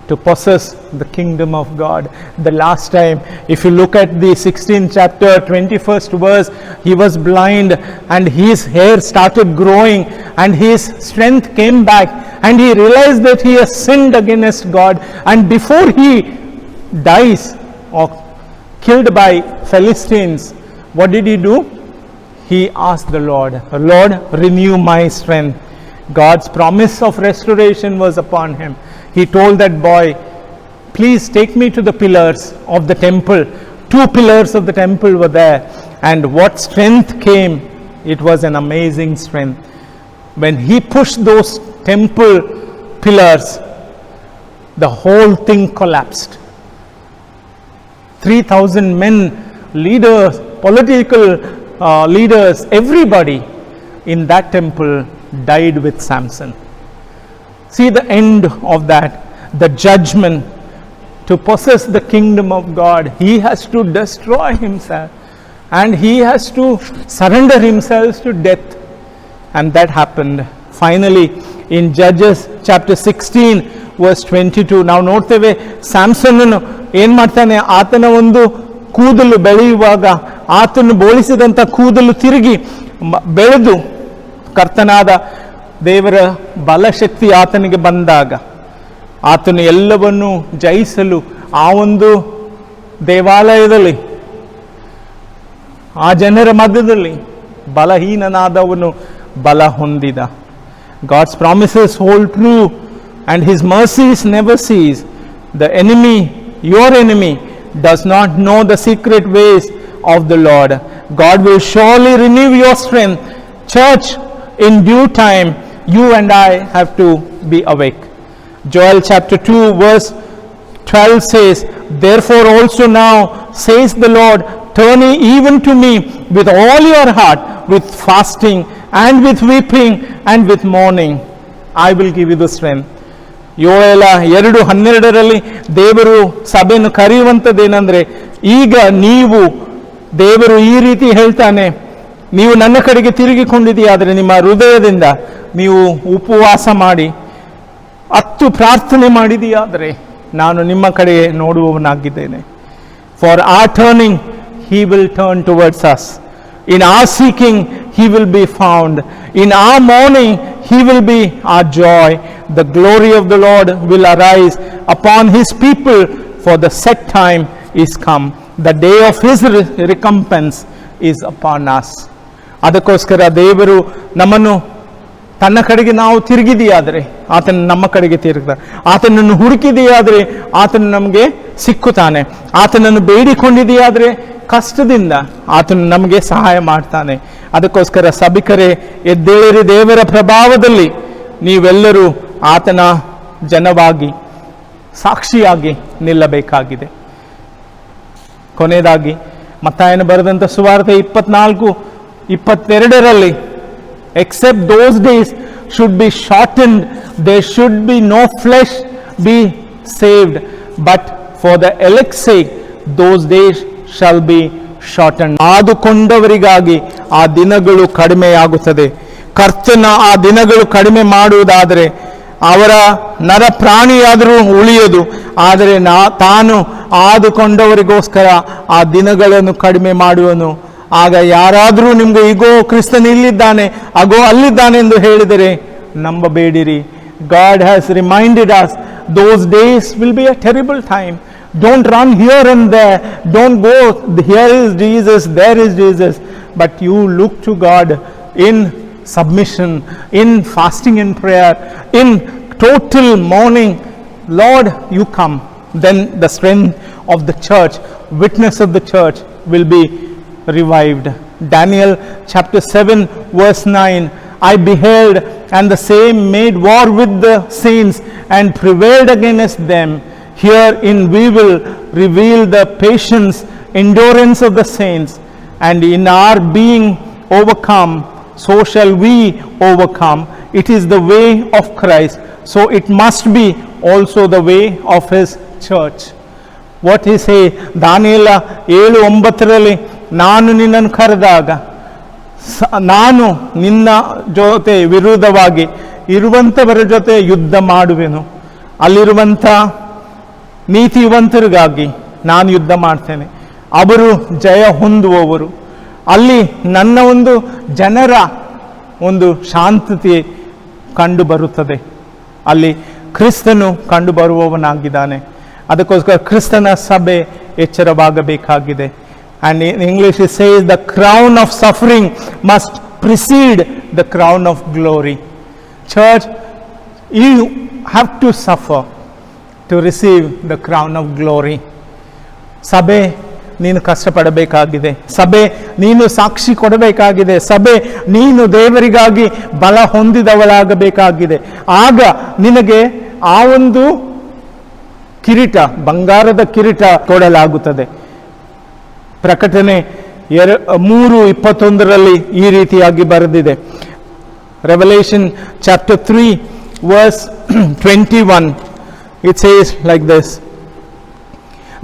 to possess the kingdom of God. The last time, if you look at the 16th chapter, 21st verse, he was blind and his hair started growing and his strength came back and he realized that he has sinned against God, and before he dies or killed by Philistines, what did he do? He asked the Lord, Lord, renew my strength. God's promise of restoration was upon him. He told that boy, please take me to the pillars of the temple. 2 pillars of the temple were there, and what strength came, it was an amazing strength. When he pushed those temple pillars, the whole thing collapsed. 3,000 men, leaders, political leaders, everybody in that temple died with Samson. See the end of that, the judgment to possess the kingdom of God. He has to destroy himself and he has to surrender himself to death. And that happened finally in Judges chapter 16 verse 22. ನಾವು ನೋಡ್ತೇವೆ, ಸ್ಯಾಮ್ಸನನು ಏನು ಮಾಡ್ತಾನೆ, ಆತನ ಒಂದು ಕೂದಲು ಬೆಳೆಯುವಾಗ ಆತನು ಬೋಳಿಸಿದಂಥ ಕೂದಲು ತಿರುಗಿ ಬೆಳೆದು ಕರ್ತನಾದ ದೇವರ ಬಲಶಕ್ತಿ ಆತನಿಗೆ ಬಂದಾಗ ಆತನು ಎಲ್ಲವನ್ನು ಜಯಿಸಲು ಆ ಒಂದು ದೇವಾಲಯದಲ್ಲಿ ಆ ಜನರ ಮಧ್ಯದಲ್ಲಿ ಬಲಹೀನನಾದವನು ಬಲ ಹೊಂದಿದ. God's promises hold true and his mercies never cease. The enemy, your enemy, does not know the secret ways of the Lord. God will surely renew your strength. Church, in due time, you and I have to be awake. Joel chapter 2 verse 12 says, therefore also now, says the Lord, turn ye even to me with all your heart, with fasting and with weeping and with mourning. I will give you the strength. ಯೋಯಲ 2:12 ದೇವರು ಸಭೆಯನ್ನು ಕರೆಯುವಂಥದ್ದೇನೆಂದರೆ, ಈಗ ನೀವು, ದೇವರು ಈ ರೀತಿ ಹೇಳ್ತಾನೆ, ನೀವು ನನ್ನ ಕಡೆಗೆ ತಿರುಗಿಕೊಂಡಿದೆಯಾದರೆ ನಿಮ್ಮ ಹೃದಯದಿಂದ ನೀವು ಉಪವಾಸ ಮಾಡಿ 10 ಪ್ರಾರ್ಥನೆ ಮಾಡಿದೆಯಾದರೆ ನಾನು ನಿಮ್ಮ ಕಡೆ ನೋಡುವವನಾಗಿದ್ದೇನೆ. For our turning, He will turn towards us. In our seeking, He will be found. In our mourning, He will be our joy. The glory of the Lord will arise upon His people, for the set time is come. The day of His recompense is upon us. ಅದಕ್ಕೋಸ್ಕರ ದೇವರು ನಮ್ಮನ್ನು ತನ್ನ ಕಡೆಗೆ ನಾವು ತಿರುಗಿದೆಯಾದರೆ ಆತನ ನಮ್ಮ ಕಡೆಗೆ ತಿರುಗ್ತಾನೆ. ಆತನನ್ನು ಹುಡುಕಿದೆಯಾದರೆ ಆತನು ನಮಗೆ ಸಿಕ್ಕುತ್ತಾನೆ. ಆತನನ್ನು ಬೇಡಿಕೊಂಡಿದೆಯಾದರೆ ಕಷ್ಟದಿಂದ ಆತನು ನಮಗೆ ಸಹಾಯ ಮಾಡ್ತಾನೆ. ಅದಕ್ಕೋಸ್ಕರ ಸಭಿಕರೇ, ಎದ್ದೇಳಿರಿ, ದೇವರ ಪ್ರಭಾವದಲ್ಲಿ ನೀವೆಲ್ಲರೂ ಆತನ ಜನವಾಗಿ ಸಾಕ್ಷಿಯಾಗಿ ನಿಲ್ಲಬೇಕಾಗಿದೆ. ಕೊನೆಯದಾಗಿ ಮತ್ತಾಯನ ಬರೆದಂಥ ಸುವಾರ್ತೆ 24:22 except those days should be shortened, there should be no flesh be saved, but for the elect's sake those days shall be shortened. ಆದುಕೊಂಡವರಿಗಾಗಿ ಆ ದಿನಗಳು ಕಡಿಮೆಯಾಗುತ್ತದೆ. ಕರ್ತನ ಆ ದಿನಗಳು ಕಡಿಮೆ ಮಾಡುವುದಾದರೆ ಅವರ ನರ ಪ್ರಾಣಿಯಾದರೂ ಉಳಿಯದು, ಆದರೆ ತಾನು ಆದುಕೊಂಡವರಿಗೋಸ್ಕರ ಆ ದಿನಗಳನ್ನು ಕಡಿಮೆ ಮಾಡುವನು. ಆಗ ಯಾರಾದರೂ ನಿಮ್ಗೆ ಈಗೋ ಕ್ರಿಸ್ತನ್ ಇಲ್ಲಿದ್ದಾನೆ, ಅಗೋ ಅಲ್ಲಿದ್ದಾನೆ ಎಂದು ಹೇಳಿದರೆ ನಂಬಬೇಡಿರಿ. God has reminded us those days will be a terrible time. Don't run here and there. Don't go, here is Jesus, there is Jesus. But you look to God in submission, in fasting and prayer, in total mourning. Lord, you come. Then the strength of the church, witness of the church will be revived. Daniel chapter 7 verse 9, I beheld, and the same made war with the saints and prevailed against them. Herein we will reveal the patience, endurance of the saints, and in our being overcome, so shall we overcome. It is the way of Christ, so it must be also the way of His church. What he say? ದಾನಿಯೇಲ 7:9 ನಾನು ನಿನ್ನನ್ನು ಕರೆದಾಗ ನಾನು ನಿನ್ನ ಜೊತೆ ವಿರುದ್ಧವಾಗಿ ಇರುವಂಥವರ ಜೊತೆ ಯುದ್ಧ ಮಾಡುವೆನು. ಅಲ್ಲಿರುವಂಥ ನೀತಿವಂತರಿಗಾಗಿ ನಾನು ಯುದ್ಧ ಮಾಡ್ತೇನೆ, ಅವರು ಜಯ ಹೊಂದುವವರು. ಅಲ್ಲಿ ನನ್ನ ಒಂದು ಜನರ ಒಂದು ಶಾಂತತೆ ಕಂಡು ಬರುತ್ತದೆ. ಅಲ್ಲಿ ಕ್ರಿಸ್ತನು ಕಂಡು ಬರುವವನಾಗಿದ್ದಾನೆ. ಅದಕ್ಕೋಸ್ಕರ ಕ್ರಿಸ್ತನ ಸಭೆ ಎಚ್ಚರವಾಗಬೇಕಾಗಿದೆ. And in English it says the crown of suffering must precede the crown of glory. Church, you have to suffer to receive the crown of glory. ಸಭೆ, ನೀನು ಕಷ್ಟಪಡಬೇಕಾಗಿದೆ. ಸಭೆ, ನೀನು ಸಾಕ್ಷಿ ಕೊಡಬೇಕಾಗಿದೆ. ಸಭೆ, ನೀನು ದೇವರಿಗಾಗಿ ಬಲ ಹೊಂದಿದವಳಾಗಬೇಕಾಗಿದೆ. ಆಗ ನಿನಗೆ ಆ ಒಂದು ಕಿರೀಟ, ಬಂಗಾರದ ಕಿರೀಟ ಕೊಡಲಾಗುತ್ತದೆ. ಪ್ರಕಟಣೆ 3:21 ಈ ರೀತಿಯಾಗಿ ಬರೆದಿದೆ. Revelation chapter 3 verse 21, it says like this,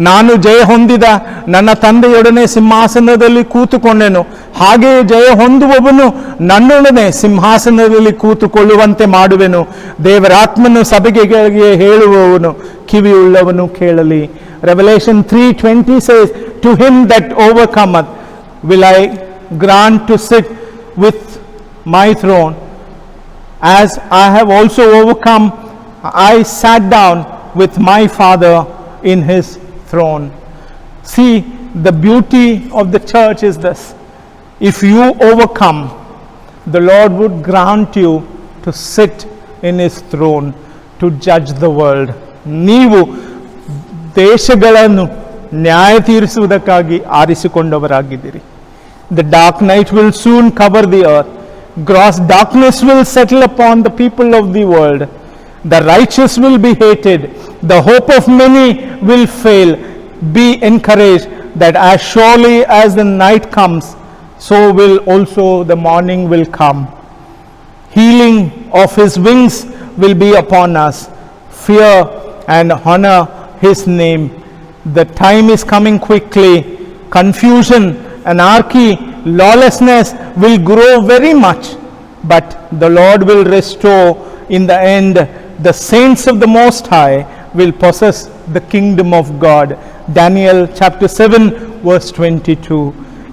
ನಾನು ಜಯ ಹೊಂದಿದ ನನ್ನ ತಂದೆಯೊಡನೆ ಸಿಂಹಾಸನದಲ್ಲಿ ಕೂತುಕೊಂಡೆನು, ಹಾಗೆಯೇ ಜಯ ಹೊಂದುವವನು ನನ್ನೊಡನೆ ಸಿಂಹಾಸನದಲ್ಲಿ ಕೂತುಕೊಳ್ಳುವಂತೆ ಮಾಡುವೆನು. ದೇವರಾತ್ಮನು ಸಭೆಗಳಿಗೆ ಹೇಳುವವನು, ಕಿವಿಯುಳ್ಳವನು ಕೇಳಲಿ. Revelation 3:20 says, to him that overcometh will I grant to sit with my throne, as I have also overcome, I sat down with my Father in his throne. See, the beauty of the church is this: if you overcome, the Lord would grant you to sit in his throne to judge the world. ನೀವು ದೇಶಗಳನ್ನು ನ್ಯಾಯ ತೀರಿಸುವುದಕ್ಕಾಗಿ ಆರಿಸಿಕೊಂಡವರಾಗಿದ್ದೀರಿ. The dark night will soon cover the earth. Gross darkness will settle upon the people of the world. The righteous will be hated. The hope of many will fail. Be encouraged that as surely as the night comes, so will also the morning will come. Healing of his wings will be upon us. Fear and honor his name. The time is coming quickly. Confusion, anarchy, lawlessness will grow very much, but the Lord will restore in the end the saints of the Most High will possess the kingdom of God. Daniel chapter 7 verse 22.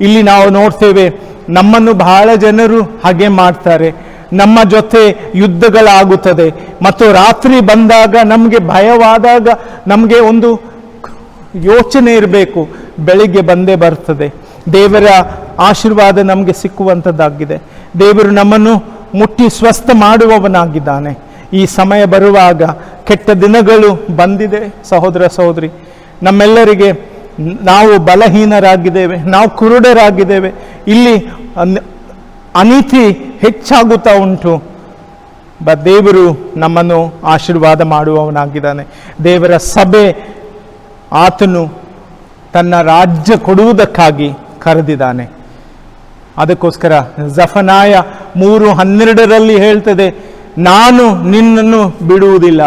ಇಲ್ಲಿ ನಾವು ನೋಡ್ತೇವೆ, ನಮ್ಮನ್ನು ಬಹಳ ಜನರು ಹಾಗೆ ಮಾಡ್ತಾರೆ. ನಮ್ಮ ಜೊತೆ ಯುದ್ಧಗಳಾಗುತ್ತದೆ ಮತ್ತು ರಾತ್ರಿ ಬಂದಾಗ ನಮಗೆ ಭಯವಾದಾಗ ನಮಗೆ ಒಂದು ಯೋಚನೆ ಇರಬೇಕು, ಬೆಳಿಗ್ಗೆ ಬಂದೇ ಬರ್ತದೆ. ದೇವರ ಆಶೀರ್ವಾದ ನಮಗೆ ಸಿಕ್ಕುವಂಥದ್ದಾಗಿದೆ. ದೇವರು ನಮ್ಮನ್ನು ಮುಟ್ಟಿ ಸ್ವಸ್ಥ ಮಾಡುವವನಾಗಿದ್ದಾನೆ. ಈ ಸಮಯ ಬರುವಾಗ ಕೆಟ್ಟ ದಿನಗಳು ಬಂದಿದೆ ಸಹೋದರ ಸಹೋದರಿ. ನಮ್ಮೆಲ್ಲರಿಗೆ ನಾವು ಬಲಹೀನರಾಗಿದ್ದೇವೆ, ನಾವು ಕುರುಡರಾಗಿದ್ದೇವೆ. ಇಲ್ಲಿ ಅನೀತಿ ಹೆಚ್ಚಾಗುತ್ತಾ ಉಂಟು. ದೇವರು ನಮ್ಮನ್ನು ಆಶೀರ್ವಾದ ಮಾಡುವವನಾಗಿದ್ದಾನೆ. ದೇವರ ಸಭೆ ಆತನು ತನ್ನ ರಾಜ್ಯ ಕೊಡುವುದಕ್ಕಾಗಿ ಕರೆದಿದ್ದಾನೆ. ಅದಕ್ಕೋಸ್ಕರ ಜಫನಾಯ 3:12 ಹೇಳ್ತದೆ, ನಾನು ನಿನ್ನನ್ನು ಬಿಡುವುದಿಲ್ಲ,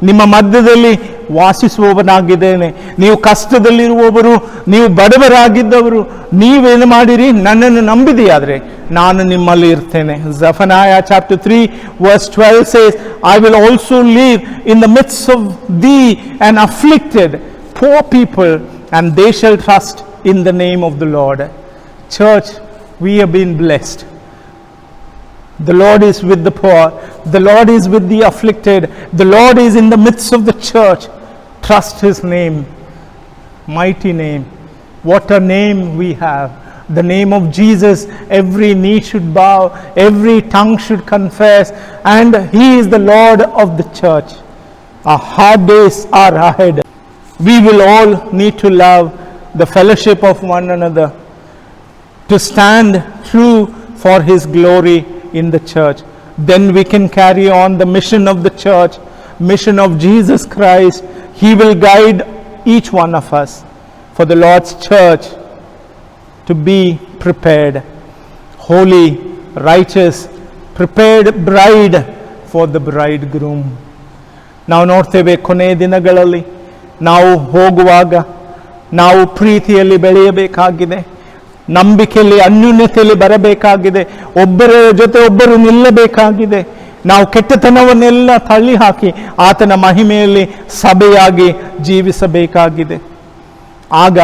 ನಿಮ್ಮ ಮಧ್ಯದಲ್ಲಿ ವಾಸಿಸುವವನಾಗಿದ್ದೇನೆ. ನೀವು ಕಷ್ಟದಲ್ಲಿರುವವರು, ನೀವು ಬಡವರಾಗಿದ್ದವರು, ನೀವೇನು ಮಾಡಿರಿ, ನನ್ನನ್ನು ನಂಬಿದೆಯಾದರೆ ನಾನು ನಿಮ್ಮಲ್ಲಿ ಇರ್ತೇನೆ. Zephaniah chapter 3 verse 12 says, I will also live in the midst of thee and afflicted poor people, and they shall trust in the name of the Lord. Church, we have been blessed. The Lord is with the poor. The Lord is with the afflicted. The Lord is in the midst of the church. Trust His name. Mighty name. What a name we have. The name of Jesus. Every knee should bow. Every tongue should confess. And He is the Lord of the church. Our hard days are ahead. We will all need to love the fellowship of one another, to stand true for His glory in the church. Then we can carry on the mission of the church, mission of Jesus Christ. He will guide each one of us for the Lord's church to be prepared, holy, righteous, prepared bride for the bridegroom. ನಾವು ನೋಡ್ತೇವೆ, ಕೊನೆಯ ದಿನಗಳಲ್ಲಿ ನಾವು ಹೋಗುವಾಗ ನಾವು ಪ್ರೀತಿಯಲ್ಲಿ ಬೆಳೆಯಬೇಕಾಗಿದೆ, ನಂಬಿಕೆಯಲ್ಲಿ ಅನ್ಯೂನ್ಯತೆಯಲ್ಲಿ ಬರಬೇಕಾಗಿದೆ, ಒಬ್ಬರ ಜೊತೆ ಒಬ್ಬರು ನಿಲ್ಲಬೇಕಾಗಿದೆ. ನಾವು ಕೆಟ್ಟತನವನ್ನೆಲ್ಲ ತಳ್ಳಿ ಹಾಕಿ ಆತನ ಮಹಿಮೆಯಲ್ಲಿ ಸಭೆಯಾಗಿ ಜೀವಿಸಬೇಕಾಗಿದೆ. ಆಗ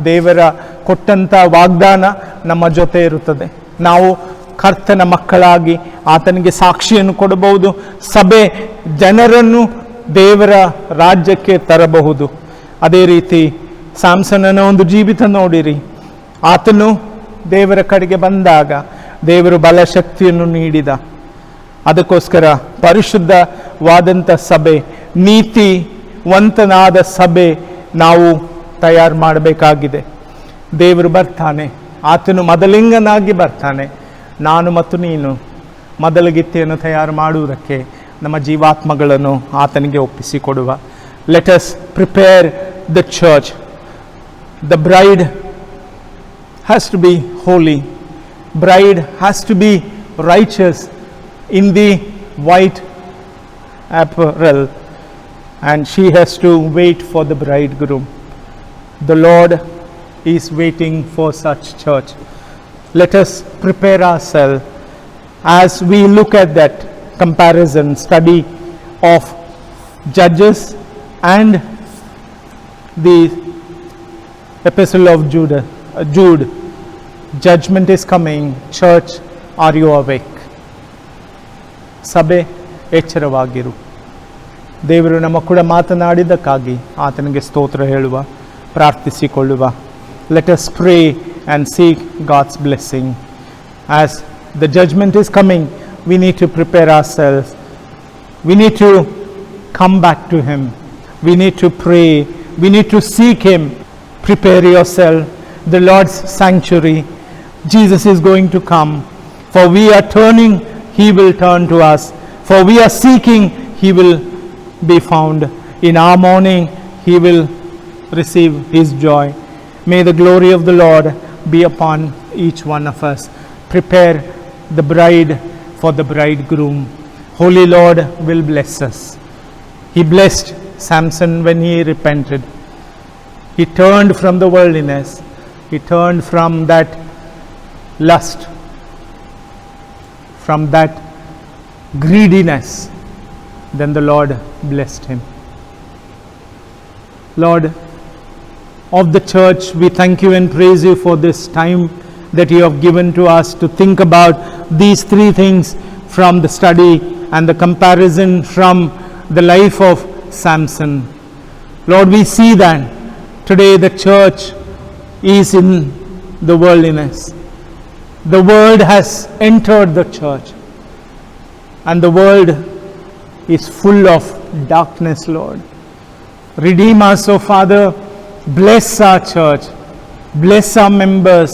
ದೇವರ ಕೊಟ್ಟಂಥ ವಾಗ್ದಾನ ನಮ್ಮ ಜೊತೆ ಇರುತ್ತದೆ. ನಾವು ಕರ್ತನ ಮಕ್ಕಳಾಗಿ ಆತನಿಗೆ ಸಾಕ್ಷಿಯನ್ನು ಕೊಡಬಹುದು. ಸಭೆ ಜನರನ್ನು ದೇವರ ರಾಜ್ಯಕ್ಕೆ ತರಬಹುದು. ಅದೇ ರೀತಿ ಸಾಮ್ಸನನ ಒಂದು ಜೀವಿತ ನೋಡಿರಿ. ಆತನು ದೇವರ ಕಡೆಗೆ ಬಂದಾಗ ದೇವರು ಬಲಶಕ್ತಿಯನ್ನು ನೀಡಿದ. ಅದಕ್ಕೋಸ್ಕರ ಪರಿಶುದ್ಧವಾದಂಥ ಸಭೆ, ನೀತಿವಂತನಾದ ಸಭೆ ನಾವು ತಯಾರು ಮಾಡಬೇಕಾಗಿದೆ. ದೇವರು ಬರ್ತಾನೆ, ಆತನು ಮೊದಲಿಂಗನಾಗಿ ಬರ್ತಾನೆ. ನಾನು ಮತ್ತು ನೀನು ಮೊದಲಗಿತ್ತೆಯನ್ನು ತಯಾರು ಮಾಡುವುದಕ್ಕೆ ನಮ್ಮ ಜೀವಾತ್ಮಗಳನ್ನು ಆತನಿಗೆ ಒಪ್ಪಿಸಿಕೊಡುವ. Let us prepare the church. The bride has to be holy. Bride has to be righteous in the white apparel, and she has to wait for the bridegroom. The Lord is waiting for such church. Let us prepare ourselves as we look at that comparison study of Judges and the epistle of Jude. Judgment is coming. Church, are you awake? ಸಭೆ, ಎಚ್ಚರವಾಗಿರು. ದೇವರು ನಮ್ಮ ಕೂಡ ಮಾತನಾಡಿದ್ದಕ್ಕಾಗಿ ಆತನಿಗೆ ಸ್ತೋತ್ರ ಹೇಳುವ, ಪ್ರಾರ್ಥಿಸಿಕೊಳ್ಳುವ. Let us pray and seek God's blessing. As the judgment is coming, we need to prepare ourselves. We need to come back to Him. We need to pray. We need to seek Him. Prepare yourself. The Lord's sanctuary. Jesus is going to come. For we are turning, He will turn to us. For we are seeking, He will be found. In our mourning, He will receive His joy. May the glory of the Lord be upon each one of us. Prepare the bride for the bridegroom. Holy Lord will bless us. He blessed Samson when he repented. He turned from the worldliness. He turned from that lust, from that greediness. Then the Lord blessed him. Lord of the church, we thank you and praise you for this time that you have given to us to think about these three things from the study and the comparison from the life of Samson. Lord, we see that today the church is in the worldliness. The world has entered the church, and the world is full of darkness, Lord. Redeem us, O Father. Bless our church. Bless our members.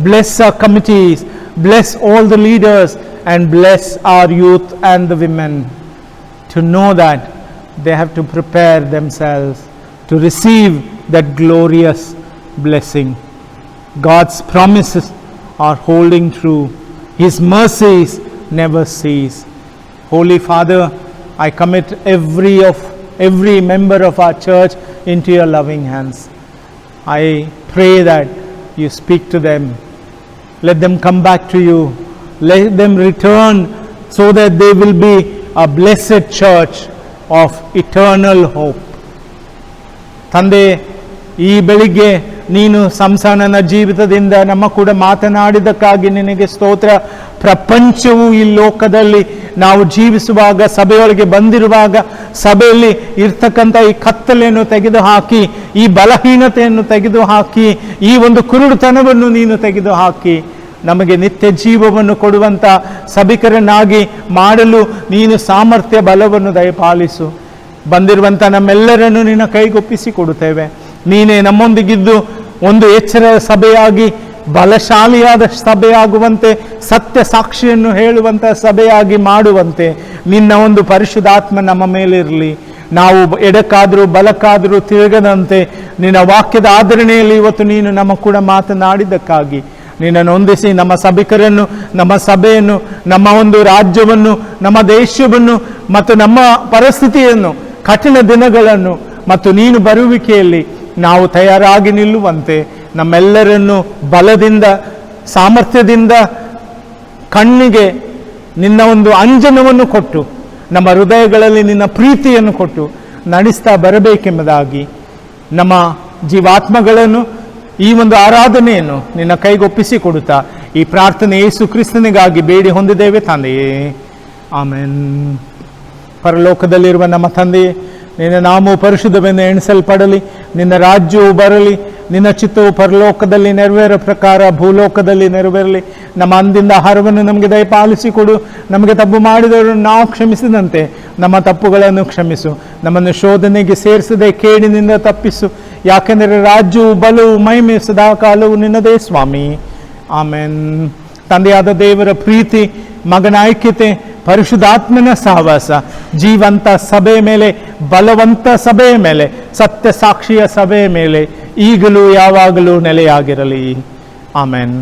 Bless our committees. Bless all the leaders, and bless our youth and the women to know that they have to prepare themselves to receive that glorious blessing. God's promises are holding true. His mercies never cease. Holy Father, I commit every member of our church into your loving hands. I pray that you speak to them. Let them come back to you. Let them return so that they will be a blessed church of eternal hope. ತಂದೆ, ಈ ಬೆಳಿಗ್ಗೆ ನೀನು ಸಂಸಾನನ ಜೀವಿತದಿಂದ ನಮ್ಮ ಕೂಡ ಮಾತನಾಡಿದ್ದಕ್ಕಾಗಿ ನಿನಗೆ ಸ್ತೋತ್ರ. ಪ್ರಪಂಚವು ಈ ಲೋಕದಲ್ಲಿ ನಾವು ಜೀವಿಸುವಾಗ, ಸಭೆಯೊಳಗೆ ಬಂದಿರುವಾಗ, ಸಭೆಯಲ್ಲಿ ಇರ್ತಕ್ಕಂಥ ಈ ಕತ್ತಲೆಯನ್ನು ತೆಗೆದುಹಾಕಿ, ಈ ಬಲಹೀನತೆಯನ್ನು ತೆಗೆದುಹಾಕಿ, ಈ ಒಂದು ಕುರುಡುತನವನ್ನು ನೀನು ತೆಗೆದುಹಾಕಿ, ನಮಗೆ ನಿತ್ಯ ಜೀವವನ್ನು ಕೊಡುವಂಥ ಸಭಿಕರನ್ನಾಗಿ ಮಾಡಲು ನೀನು ಸಾಮರ್ಥ್ಯ ಬಲವನ್ನು ದಯಪಾಲಿಸು. ಬಂದಿರುವಂಥ ನಮ್ಮೆಲ್ಲರನ್ನು ನಿನ್ನ ಕೈಗೊಪ್ಪಿಸಿ ಕೊಡುತ್ತೇವೆ. ನೀನೇ ನಮ್ಮೊಂದಿಗಿದ್ದು ಒಂದು ಎಚ್ಚರ ಸಭೆಯಾಗಿ, ಬಲಶಾಲಿಯಾದ ಸಭೆಯಾಗುವಂತೆ, ಸತ್ಯ ಸಾಕ್ಷಿಯನ್ನು ಹೇಳುವಂಥ ಸಭೆಯಾಗಿ ಮಾಡುವಂತೆ ನಿನ್ನ ಒಂದು ಪರಿಶುದ್ಧಾತ್ಮ ನಮ್ಮ ಮೇಲಿರಲಿ. ನಾವು ಎಡಕ್ಕಾದರೂ ಬಲಕ್ಕಾದರೂ ತಿರುಗದಂತೆ ನಿನ್ನ ವಾಕ್ಯದ ಆಧರಣೆಯಲ್ಲಿ ಇವತ್ತು ನೀನು ನಮ್ಮ ಕೂಡ ಮಾತನಾಡಿದ್ದಕ್ಕಾಗಿ ನಿನ್ನನ್ನು ಹೊಂದಿಸಿ ನಮ್ಮ ಸಭಿಕರನ್ನು, ನಮ್ಮ ಸಭೆಯನ್ನು, ನಮ್ಮ ಒಂದು ರಾಜ್ಯವನ್ನು, ನಮ್ಮ ದೇಶವನ್ನು ಮತ್ತು ನಮ್ಮ ಪರಿಸ್ಥಿತಿಯನ್ನು, ಕಠಿಣ ದಿನಗಳನ್ನು ಮತ್ತು ನೀನು ಬರುವಿಕೆಯಲ್ಲಿ ನಾವು ತಯಾರಾಗಿ ನಿಲ್ಲುವಂತೆ ನಮ್ಮೆಲ್ಲರನ್ನು ಬಲದಿಂದ, ಸಾಮರ್ಥ್ಯದಿಂದ, ಕಣ್ಣಿಗೆ ನಿನ್ನ ಒಂದು ಅಂಜನವನ್ನು ಕೊಟ್ಟು, ನಮ್ಮ ಹೃದಯಗಳಲ್ಲಿ ನಿನ್ನ ಪ್ರೀತಿಯನ್ನು ಕೊಟ್ಟು ನಡೆಸ್ತಾ ಬರಬೇಕೆಂಬುದಾಗಿ ನಮ್ಮ ಜೀವಾತ್ಮಗಳನ್ನು, ಈ ಒಂದು ಆರಾಧನೆಯನ್ನು ನಿನ್ನ ಕೈಗೊಪ್ಪಿಸಿ ಕೊಡುತ್ತಾ ಈ ಪ್ರಾರ್ಥನೆ ಯೇಸು ಕ್ರಿಸ್ತನಿಗಾಗಿ ಬೇಡಿ ಹೊಂದಿದ್ದೇವೆ ತಂದೆಯೇ, ಆಮೆನ್. ಪರಲೋಕದಲ್ಲಿರುವ ನಮ್ಮ ತಂದೆಯೇ, ನಿನ್ನ ನಾಮವು ಪರಿಶುದ್ಧವೆಂದು ಎಣಿಸಲ್ಪಡಲಿ, ನಿನ್ನ ರಾಜ್ಯವು ಬರಲಿ, ನಿನ್ನ ಚಿತ್ತವು ಪರಲೋಕದಲ್ಲಿ ನೆರವೇರೋ ಪ್ರಕಾರ ಭೂಲೋಕದಲ್ಲಿ ನೆರವೇರಲಿ. ನಮ್ಮ ಅಂದಿನ ಆಹಾರವನ್ನು ನಮಗೆ ದಯಪಾಲಿಸಿಕೊಡು. ನಮಗೆ ತಪ್ಪು ಮಾಡಿದವರನ್ನು ನಾವು ಕ್ಷಮಿಸಿದಂತೆ ನಮ್ಮ ತಪ್ಪುಗಳನ್ನು ಕ್ಷಮಿಸು. ನಮ್ಮನ್ನು ಶೋಧನೆಗೆ ಸೇರಿಸದೆ ಕೇಡಿನಿಂದ ತಪ್ಪಿಸು. ಯಾಕೆಂದರೆ ರಾಜ್ಯವು, ಬಲವು, ಮಹಿಮೆ ಸದಾ ಕಾಲವು ನಿನ್ನದೇ ಸ್ವಾಮಿ, ಆಮೆನ್. ತಂದೆಯಾದ ದೇವರ ಪ್ರೀತಿ, ಮಗನ ಐಕ್ಯತೆ, ಪರಿಶುದ್ಧಾತ್ಮನ ಸಹವಾಸ ಜೀವಂತ ಸಭೆಯ ಮೇಲೆ, ಬಲವಂತ ಸಭೆಯ ಮೇಲೆ, ಸತ್ಯ ಸಾಕ್ಷಿಯ ಸಭೆಯ ಮೇಲೆ ಈಗಲೂ ಯಾವಾಗಲೂ ನೆಲೆಯಾಗಿರಲಿ. ಆಮೆನ್.